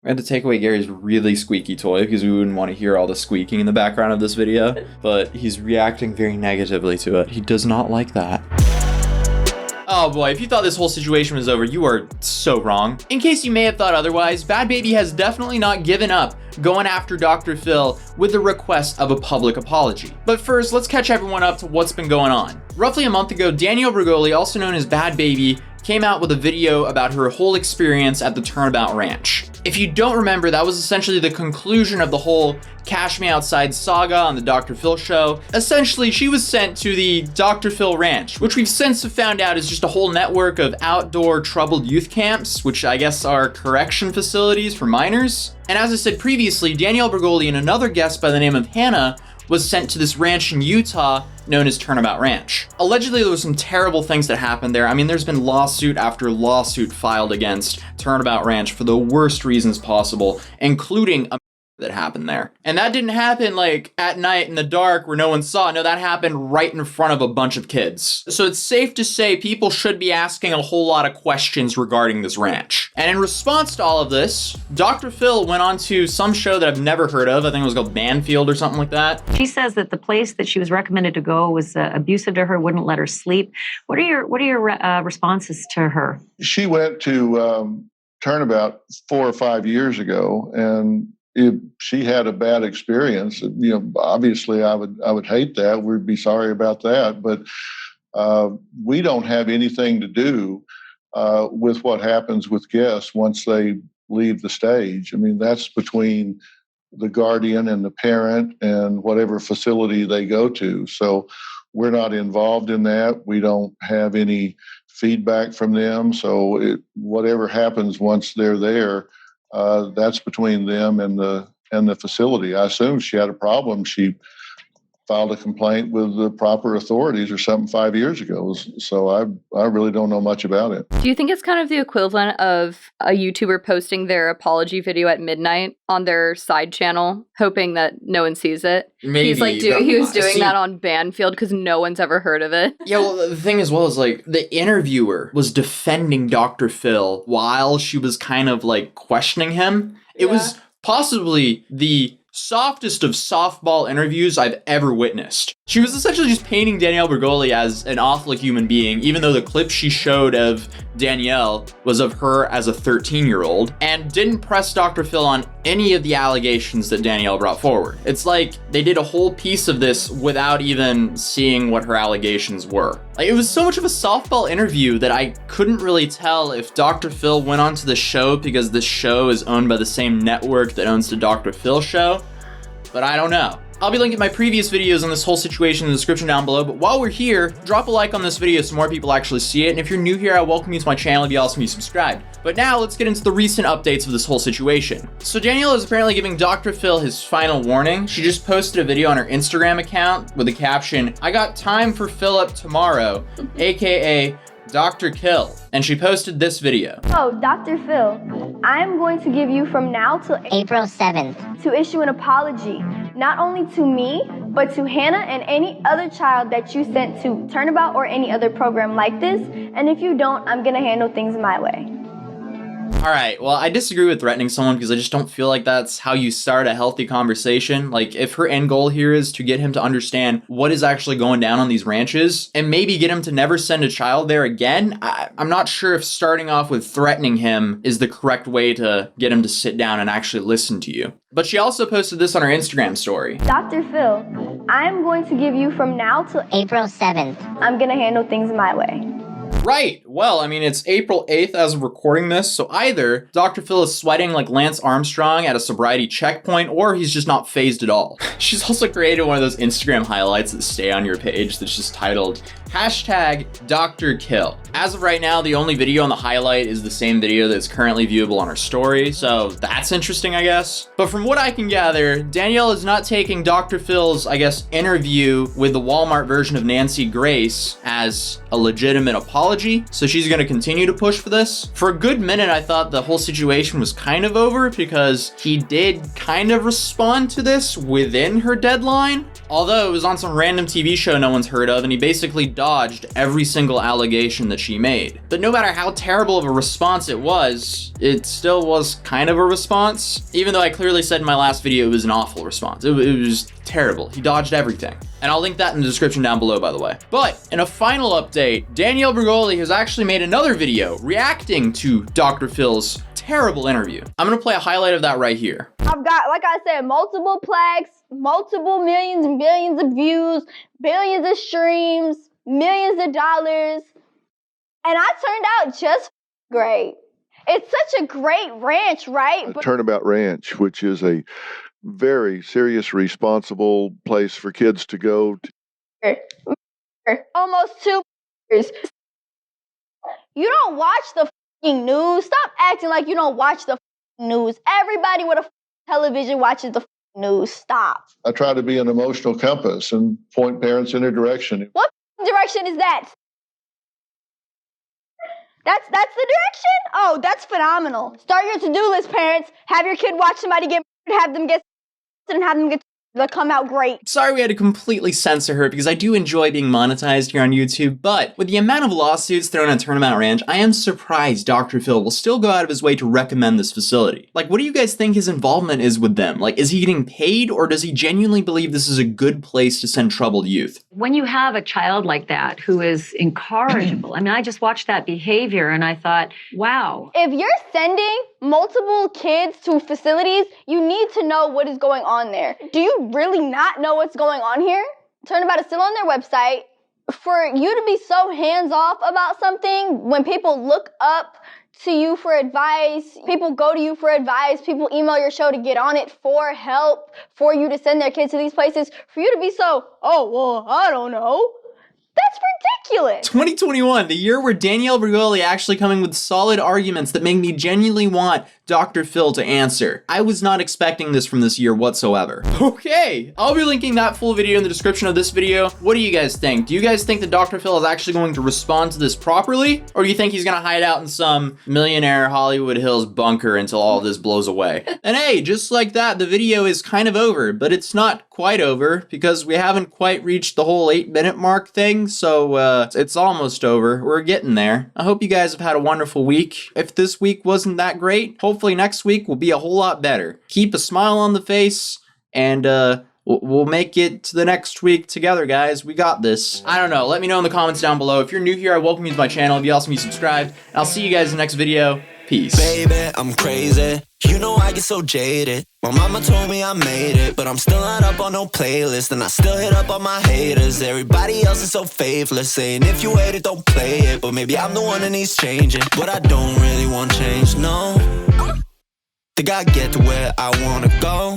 We had to take away Gary's really squeaky toy because we wouldn't want to hear all the squeaking in the background of this video, but he's reacting very negatively to it. He does not like that. Oh boy, if you thought this whole situation was over, you are so wrong. In case you may have thought otherwise, Bhad Bhabie has definitely not given up going after Dr. Phil with the request of a public apology. But first, let's catch everyone up to what's been going on. Roughly a month ago, Danielle Bregoli, also known as Bhad Bhabie, came out with a video about her whole experience at the Turnabout Ranch. If you don't remember, that was essentially the conclusion of the whole Cash Me Outside saga on the Dr. Phil show. Essentially, she was sent to the Dr. Phil Ranch, which we've since found out is just a whole network of outdoor troubled youth camps, which I guess are correction facilities for minors. And as I said previously, Danielle Bregoli and another guest by the name of Hannah was sent to this ranch in Utah known as Turnabout Ranch. Allegedly, there was some terrible things that happened there. I mean, there's been lawsuit after lawsuit filed against Turnabout Ranch for the worst reasons possible, including a that happened there. And that didn't happen like at night in the dark where no one saw. No, that happened right in front of a bunch of kids. So it's safe to say people should be asking a whole lot of questions regarding this ranch. And in response to all of this, Dr. Phil went on to some show that I've never heard of. I think it was called Banfield or something like that. She says that the place that she was recommended to go was abusive to her, wouldn't let her sleep. What are your responses to her? She went to Turnabout 4 or 5 years ago, and if she had a bad experience, obviously I would hate that. We'd be sorry about that. But we don't have anything to do with what happens with guests once they leave the stage. I mean, that's between the guardian and the parent and whatever facility they go to. So we're not involved in that. We don't have any feedback from them. So whatever happens once they're there, that's between them and the facility. I assume she had a problem. She filed a complaint with the proper authorities or something 5 years ago. So I really don't know much about it. Do you think it's kind of the equivalent of a YouTuber posting their apology video at midnight on their side channel, hoping that no one sees it? Maybe. He was doing that on Banfield because no one's ever heard of it. Yeah, well, the thing as well is like the interviewer was defending Dr. Phil while she was kind of like questioning him. It was possibly the softest of softball interviews I've ever witnessed. She was essentially just painting Danielle Bregoli as an awful human being, even though the clip she showed of Danielle was of her as a 13-year-old, and didn't press Dr. Phil on any of the allegations that Danielle brought forward. It's like they did a whole piece of this without even seeing what her allegations were. Like, it was so much of a softball interview that I couldn't really tell if Dr. Phil went onto the show because the show is owned by the same network that owns the Dr. Phil show, but I don't know. I'll be linking my previous videos on this whole situation in the description down below, but while we're here, drop a like on this video so more people actually see it, and if you're new here, I welcome you to my channel. It'd be awesome if you subscribe. But now, let's get into the recent updates of this whole situation. So Danielle is apparently giving Dr. Phil his final warning. She just posted a video on her Instagram account with the caption, "I got time for Philip tomorrow, aka Dr. Kill." And she posted this video. "Oh, Dr. Phil, I'm going to give you from now till April 7th to issue an apology, not only to me, but to Hannah and any other child that you sent to Turnabout or any other program like this. And if you don't, I'm gonna handle things my way." All right, well, I disagree with threatening someone because I just don't feel like that's how you start a healthy conversation. Like, if her end goal here is to get him to understand what is actually going down on these ranches and maybe get him to never send a child there again, I'm not sure if starting off with threatening him is the correct way to get him to sit down and actually listen to you. But she also posted this on her Instagram story. "Dr. Phil, I'm going to give you from now till April 7th. I'm gonna handle things my way." Right. Well, I mean, it's April 8th as of recording this, so either Dr. Phil is sweating like Lance Armstrong at a sobriety checkpoint, or he's just not phased at all. She's also created one of those Instagram highlights that stay on your page that's just titled #DrKill. As of right now, the only video on the highlight is the same video that's currently viewable on her story, so that's interesting, I guess. But from what I can gather, Danielle is not taking Dr. Phil's, I guess, interview with the Walmart version of Nancy Grace as a legitimate apology, so she's gonna continue to push for this. For a good minute, I thought the whole situation was kind of over because he did kind of respond to this within her deadline. Although it was on some random TV show no one's heard of, and he basically dodged every single allegation that she made. But no matter how terrible of a response it still was kind of a response, even though I clearly said in my last video it was an awful response. It was terrible. He dodged everything. And I'll link that in the description down below, by the way. But in a final update, Danielle Bregoli has actually made another video reacting to Dr. Phil's terrible interview. I'm gonna play a highlight of that right here. I've got, like I said, multiple plaques, multiple millions and billions of views, billions of streams, millions of dollars, and I turned out just great. It's such a great ranch, right? Turnabout Ranch, which is a very serious, responsible place for kids to go to. Almost 2 years. You don't watch the fucking news. Stop acting like you don't watch the news. Everybody with a television watches the news. Stop. I try to be an emotional compass and point parents in a direction. What direction is that? That's the direction? Oh, that's phenomenal. Start your to-do list, parents. Have your kid watch somebody get murdered, have them get and have them get they'll come out great. Sorry we had to completely censor her because I do enjoy being monetized here on YouTube, but with the amount of lawsuits thrown at Turnabout Ranch, I am surprised Dr. Phil will still go out of his way to recommend this facility. Like, what do you guys think his involvement is with them? Like, is he getting paid, or does he genuinely believe this is a good place to send troubled youth? When you have a child like that who is incorrigible, I mean, I just watched that behavior and I thought, wow. If you're sending multiple kids to facilities, you need to know what is going on there. Do you really not know what's going on here? Turnabout is still on their website. For you to be so hands-off about something, when people look up to you for advice, people go to you for advice, people email your show to get on it for help, for you to send their kids to these places, for you to be so, oh, well, I don't know. That's ridiculous. 2021, the year where Danielle Bregoli actually coming with solid arguments that make me genuinely want Dr. Phil to answer. I was not expecting this from this year whatsoever. Okay, I'll be linking that full video in the description of this video. What do you guys think? Do you guys think that Dr. Phil is actually going to respond to this properly? Or do you think he's gonna hide out in some millionaire Hollywood Hills bunker until all this blows away? And hey, just like that, the video is kind of over, but it's not quite over because we haven't quite reached the whole 8-minute mark thing, so it's almost over. We're getting there. I hope you guys have had a wonderful week. If this week wasn't that great, hopefully next week will be a whole lot better. Keep a smile on the face, and we'll make it to the next week together, guys. We got this. I don't know. Let me know in the comments down below. If you're new here, I welcome you to my channel. If you also be subscribed, and I'll see you guys in the next video. Peace. Baby, I'm crazy. You know I get so jaded. My mama told me I made it, but I'm still not up on no playlist, and I still hit up on my haters. Everybody else is so faithless, saying if you hate it, don't play it. But maybe I'm the one that needs changing. But I don't really want change, no. Think I get to where I wanna go.